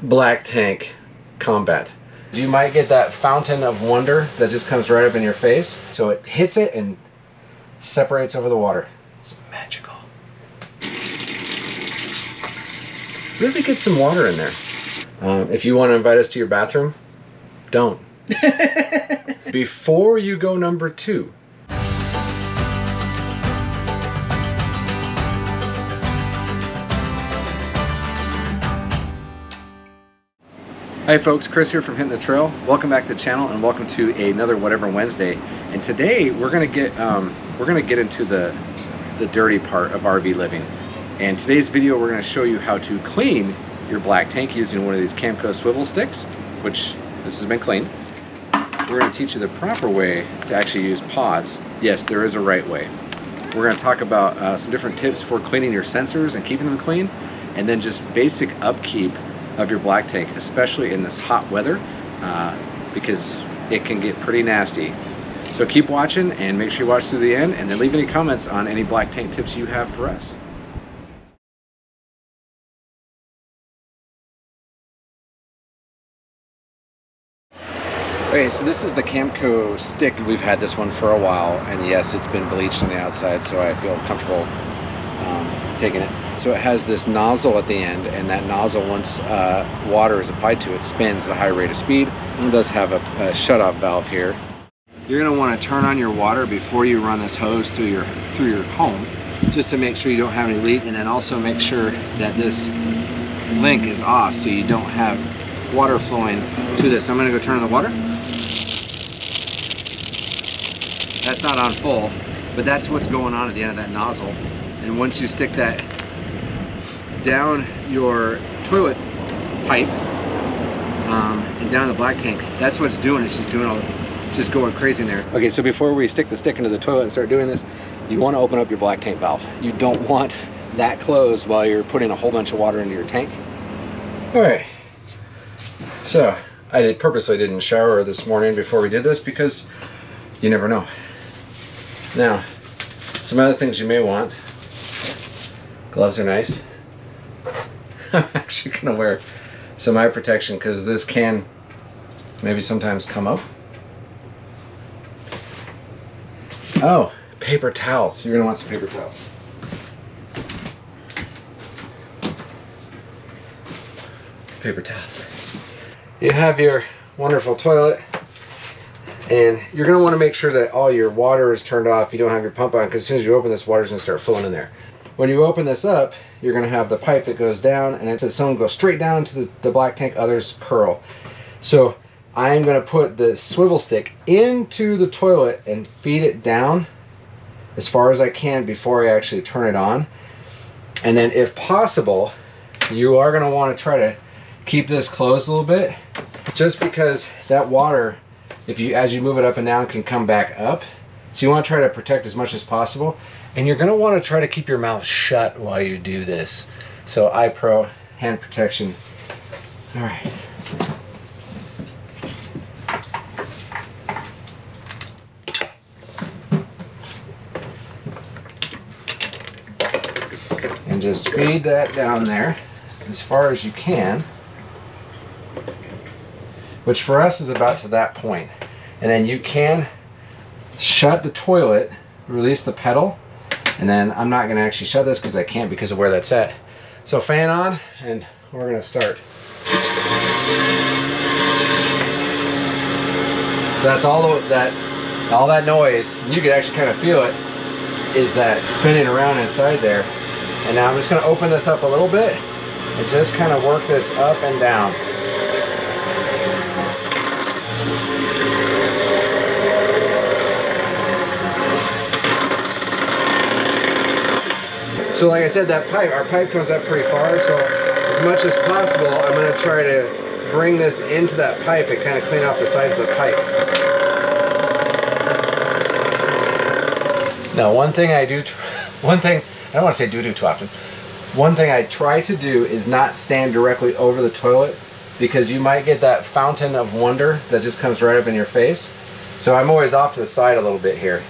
Black tank combat. You might get that fountain of wonder that just comes right up in your face. So it hits it and separates over the water. It's magical. Really get some water in there. If you want to invite us to your bathroom, don't. Before you go number 2. Hi folks, Chris here from Hinton the Trail. Welcome back to the channel and welcome to another Whatever Wednesday. And today we're gonna get into the dirty part of RV living. And today's video we're gonna show you how to clean your black tank using one of these Camco Swivel Stiks, which this has been cleaned. We're gonna teach you the proper way to actually use pods. Yes, there is a right way. We're gonna talk about some different tips for cleaning your sensors and keeping them clean, and then just basic upkeep of your black tank, especially in this hot weather, because it can get pretty nasty. So keep watching and make sure you watch through the end, and then leave any comments on any black tank tips you have for us. Okay, so this is the Camco stick. We've had this one for a while, and yes, it's been bleached on the outside, so I feel comfortable taking it. So it has this nozzle at the end, and that nozzle, once water is applied to it, spins at a high rate of speed. It does have a shut-off valve here. You're going to want to turn on your water before you run this hose through your home, just to make sure you don't have any leak, and then also make sure that this link is off so you don't have water flowing to this. So I'm going to go turn on the water. That's not on full, but that's what's going on at the end of that nozzle. And once you stick that down your toilet pipe and down the black tank, that's what's doing. It's just just going crazy in there. Okay, so before we stick the stick into the toilet and start doing this, you want to open up your black tank valve. You don't want that closed while you're putting a whole bunch of water into your tank. All right. So I purposely didn't shower this morning before we did this because you never know. Now, some other things you may want. Gloves are nice. I'm actually gonna wear some eye protection because this can maybe sometimes come up. Oh, paper towels. You're gonna want some paper towels. Paper towels. You have your wonderful toilet, and you're gonna want to make sure that all your water is turned off. You don't have your pump on, because as soon as you open this, water's gonna start flowing in there. When you open this up, you're going to have the pipe that goes down, and it says some go straight down to the black tank, others curl. So I'm going to put the swivel stick into the toilet and feed it down as far as I can before I actually turn it on. And then if possible, you are going to want to try to keep this closed a little bit, just because that water, as you move it up and down, can come back up. So you want to try to protect as much as possible. And you're going to want to try to keep your mouth shut while you do this. So iPro, hand protection. All right. And just feed that down there as far as you can, which for us is about to that point. And then you can shut the toilet, release the pedal, and then I'm not going to actually shut this because I can't because of where that's at. So fan on, and we're going to start. So that's all that noise, and you can actually kind of feel it, is that spinning around inside there. And now I'm just going to open this up a little bit and just kind of work this up and down. So like I said, our pipe comes up pretty far, so as much as possible, I'm going to try to bring this into that pipe and kind of clean off the sides of the pipe. Now, one thing I don't want to say do too often. One thing I try to do is not stand directly over the toilet, because you might get that fountain of wonder that just comes right up in your face. So I'm always off to the side a little bit here.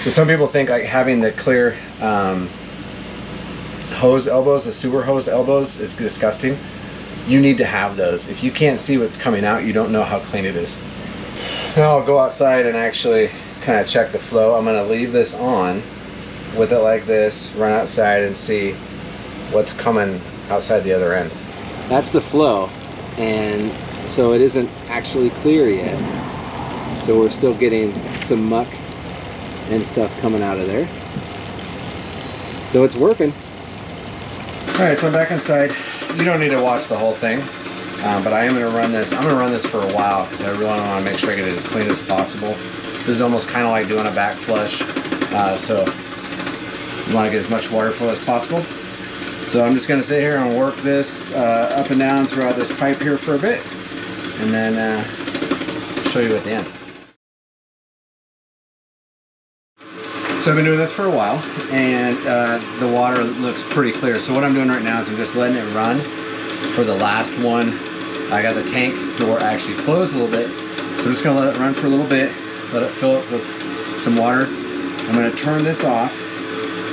So some people think like having the clear hose elbows, the sewer hose elbows, is disgusting. You need to have those. If you can't see what's coming out, you don't know how clean it is. Now I'll go outside and actually kind of check the flow. I'm going to leave this on with it like this, run outside and see what's coming outside the other end. That's the flow, and so it isn't actually clear yet. So we're still getting some muck and stuff coming out of there. So it's working. Alright, so I'm back inside. You don't need to watch the whole thing, but I am going to run this. I'm going to run this for a while because I really want to make sure I get it as clean as possible. This is almost kind of like doing a back flush, so you want to get as much water flow as possible. So I'm just going to sit here and work this up and down throughout this pipe here for a bit, and then show you at the end. So I've been doing this for a while, and the water looks pretty clear. So what I'm doing right now is I'm just letting it run for the last one. I got the tank door actually closed a little bit, so I'm just going to let it run for a little bit, let it fill up with some water. I'm going to turn this off,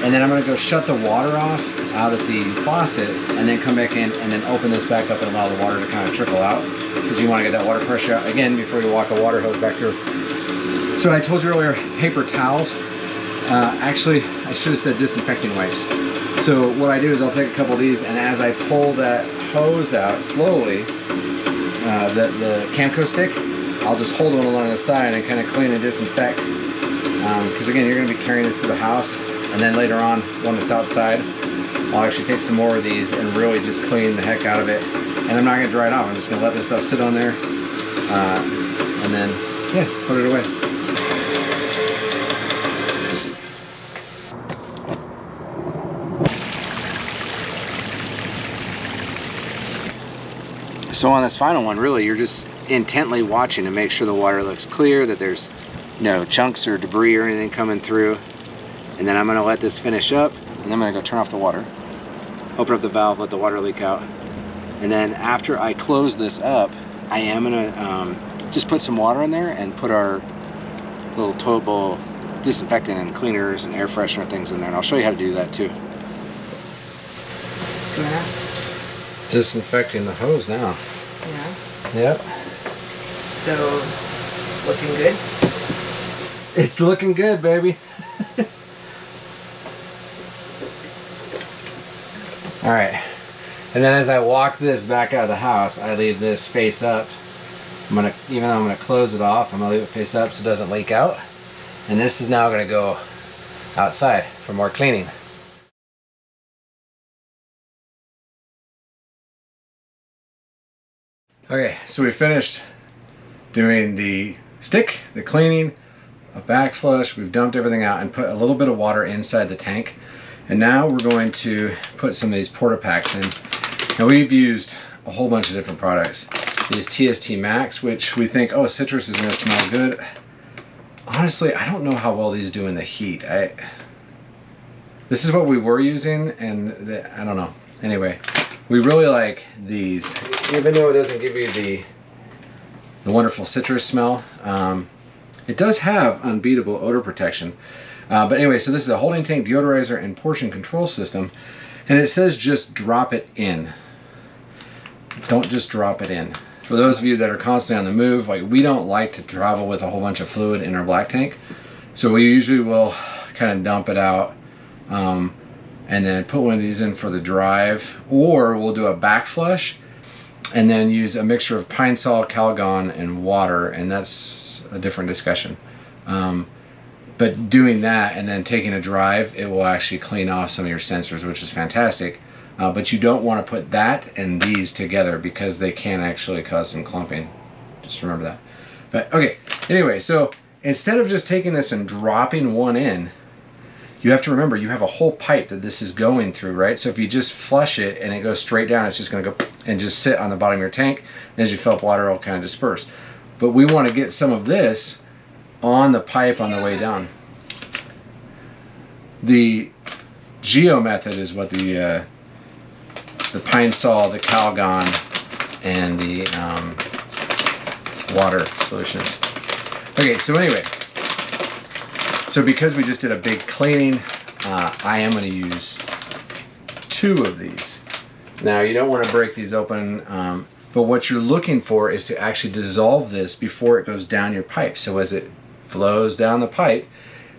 and then I'm going to go shut the water off out at the faucet, and then come back in and then open this back up and allow the water to kind of trickle out, because you want to get that water pressure out again before you walk a water hose back through. So I told you earlier, paper towels. Actually, I should have said disinfecting wipes. So what I do is I'll take a couple of these, and as I pull that hose out slowly, the Camco stick, I'll just hold one along the side and kind of clean and disinfect. Because again, you're going to be carrying this to the house, and then later on, when it's outside, I'll actually take some more of these and really just clean the heck out of it. And I'm not going to dry it off. I'm just going to let this stuff sit on there, and then, yeah, put it away. So on this final one, really, you're just intently watching to make sure the water looks clear, that there's no chunks or debris or anything coming through. And then I'm going to let this finish up, and then I'm going to go turn off the water, open up the valve, let the water leak out. And then after I close this up, I am going to just put some water in there and put our little toilet bowl disinfectant and cleaners and air freshener things in there. And I'll show you how to do that too. What's going on? Disinfecting the hose now. Yeah. Yep. So, looking good? It's looking good, baby. All right. And then as I walk this back out of the house, I leave this face up. Even though I'm gonna close it off, I'm gonna leave it face up so it doesn't leak out. And this is now gonna go outside for more cleaning. Okay, so we finished doing the stick, the cleaning, a back flush. We've dumped everything out and put a little bit of water inside the tank. And now we're going to put some of these porta packs in. Now we've used a whole bunch of different products. These TST Max, which we think, oh, citrus is gonna smell good. Honestly, I don't know how well these do in the heat. This is what we were using, and I don't know. Anyway, we really like these. Even though it doesn't give you the wonderful citrus smell, it does have unbeatable odor protection. But anyway, so this is a holding tank deodorizer and portion control system, and it says just drop it in. Don't just drop it in. For those of you that are constantly on the move, like we don't like to travel with a whole bunch of fluid in our black tank, so we usually will kind of dump it out and then put one of these in for the drive, or we'll do a back flush and then use a mixture of pine sol, Calgon, and water, and that's a different discussion. But doing that and then taking a drive, it will actually clean off some of your sensors, which is fantastic. But you don't want to put that and these together because they can actually cause some clumping. Just remember that. But okay, anyway, so instead of just taking this and dropping one in, you have to remember you have a whole pipe that this is going through, right? So if you just flush it and it goes straight down, it's just going to go and just sit on the bottom of your tank. And as you fill up water, it'll kind of disperse. But we want to get some of this on the pipe on the way down. The Geo method is what the pine sol, the Calgon, and the water solutions. Okay, so anyway, So because we just did a big cleaning, I am going to use 2 of these. Now you don't want to break these open, but what you're looking for is to actually dissolve this before it goes down your pipe. So as it flows down the pipe,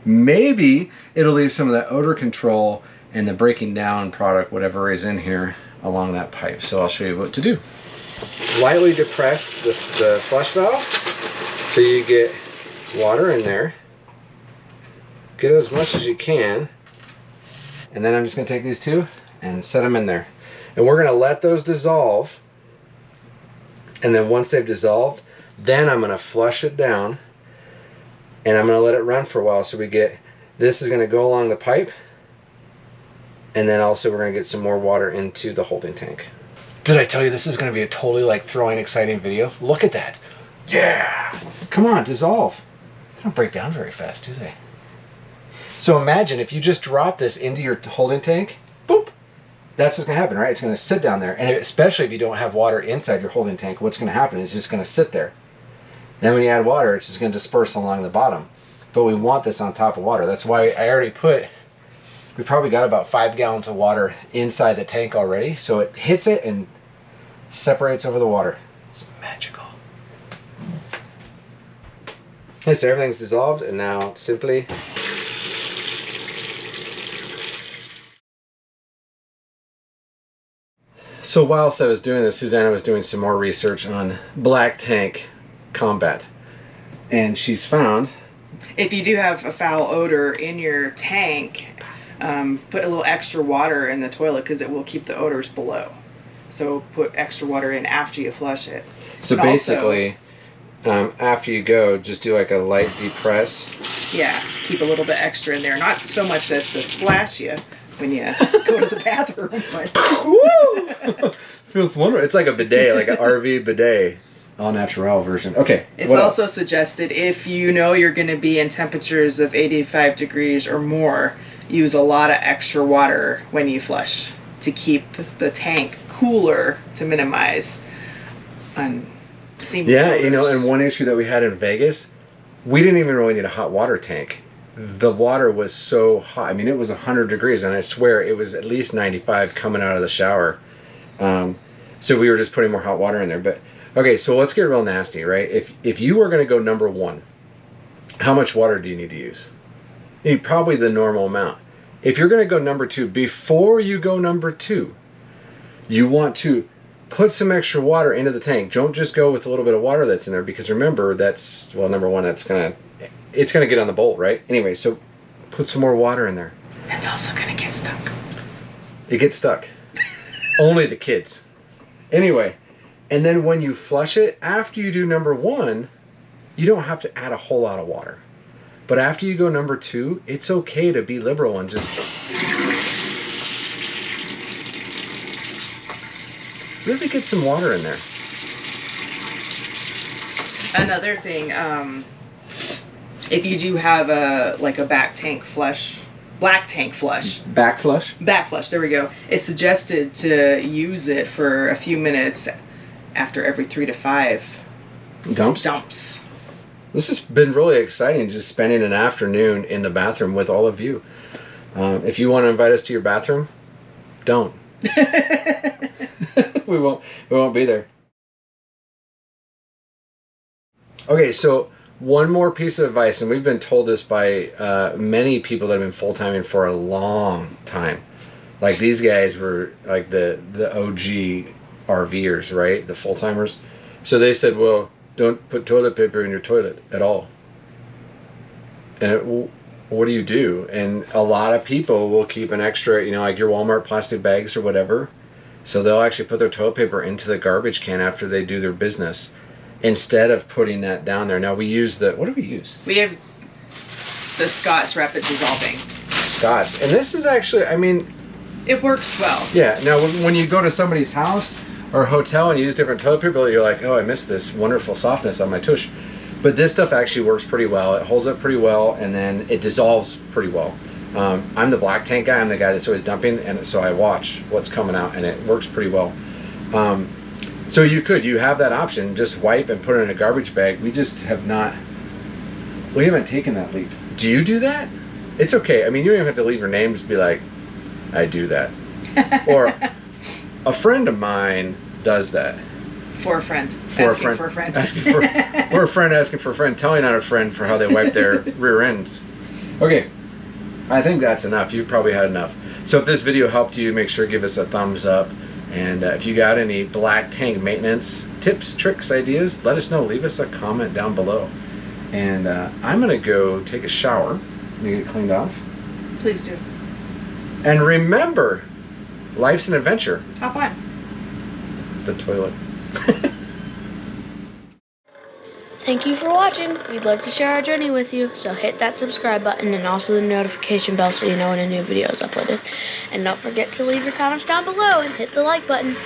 maybe it'll leave some of that odor control and the breaking down product, whatever is in here, along that pipe. So I'll show you what to do. Lightly depress the flush valve so you get water in there. Get as much as you can. And then I'm just going to take these 2 and set them in there. And we're going to let those dissolve. And then once they've dissolved, then I'm going to flush it down. And I'm going to let it run for a while so we get, this is going to go along the pipe. And then also we're going to get some more water into the holding tank. Did I tell you this is going to be a totally like throwing exciting video? Look at that. Yeah. Come on, dissolve. They don't break down very fast, do they? So imagine if you just drop this into your holding tank, boop. That's what's going to happen, right? It's going to sit down there. And especially if you don't have water inside your holding tank, what's going to happen is it's just going to sit there. Then when you add water, it's just going to disperse along the bottom. But we want this on top of water. That's why I already we probably got about 5 gallons of water inside the tank already. So it hits it and separates over the water. It's magical. Okay, so everything's dissolved, and now simply so whilst I was doing this, Susanna was doing some more research on black tank combat, and she's found If you do have a foul odor in your tank, put a little extra water in the toilet because it will keep the odors below. So put extra water in after you flush it. So but basically, after you go, just do like a light depress. Yeah, keep a little bit extra in there. Not so much as to splash you when you go to the bathroom, but Feels wonderful. It's like a bidet, like an RV bidet, all natural version. Okay. it's also suggested if you know you're going to be in temperatures of 85 degrees or more, use a lot of extra water when you flush to keep the tank cooler to minimize unseemly Yeah, odors. you know, and one issue that we had in Vegas, we didn't even really need a hot water tank. The water was so hot. I mean, it was 100 degrees, and I swear it was at least 95 coming out of the shower. So we were just putting more hot water in there. But okay, so let's get real nasty, right? If you were going to go number 1, how much water do you need to use? You need probably the normal amount. If you're going to go number 2, before you go number 2, you want to put some extra water into the tank. Don't just go with a little bit of water that's in there, because remember, that's, well, number 1, it's gonna get on the bolt, right? Anyway, so put some more water in there. It's also going to get stuck. It gets stuck. Only the kids. Anyway, and then when you flush it, after you do number 1, you don't have to add a whole lot of water. But after you go number 2, it's okay to be liberal and just really get some water in there. Another thing, if you do have a black tank flush, back flush, there we go. It's suggested to use it for a few minutes after every 3 to 5 dumps. This has been really exciting, just spending an afternoon in the bathroom with all of you. If you want to invite us to your bathroom, don't. we won't be there. Okay, so one more piece of advice, and we've been told this by many people that have been full-timing for a long time. Like, these guys were like the OG RVers, right? The full-timers. So they said, well, don't put toilet paper in your toilet at all. And what do you do? And a lot of people will keep an extra, you know, like your Walmart plastic bags or whatever. So they'll actually put their toilet paper into the garbage can after they do their business, instead of putting that down there. Now we use what do we use? We have the Scott's Rapid Dissolving. Scott's. And this is actually, I mean, it works well. Yeah. Now when you go to somebody's house or hotel and you use different toilet paper, you're like, oh, I miss this wonderful softness on my tush. But this stuff actually works pretty well. It holds up pretty well, and then it dissolves pretty well. I'm the black tank guy. I'm the guy that's always dumping, and so I watch what's coming out, and it works pretty well. So you have that option. Just wipe and put it in a garbage bag. We just have not, we haven't taken that leap. Do you do that? It's okay. I mean, you don't even have to leave your name. Just be like, I do that. Or a friend of mine does that. For a friend. For a friend. Or a friend asking for a friend, telling on a friend for how they wipe their rear ends. Okay. I think that's enough. You've probably had enough. So if this video helped you, make sure to give us a thumbs up. And if you got any black tank maintenance tips, tricks, ideas, let us know. Leave us a comment down below. And I'm going to go take a shower and get cleaned off. Please do. And remember, life's an adventure. Hop on. The toilet. Thank you for watching. We'd love to share our journey with you, so hit that subscribe button and also the notification bell so you know when a new video is uploaded. And don't forget to leave your comments down below and hit the like button.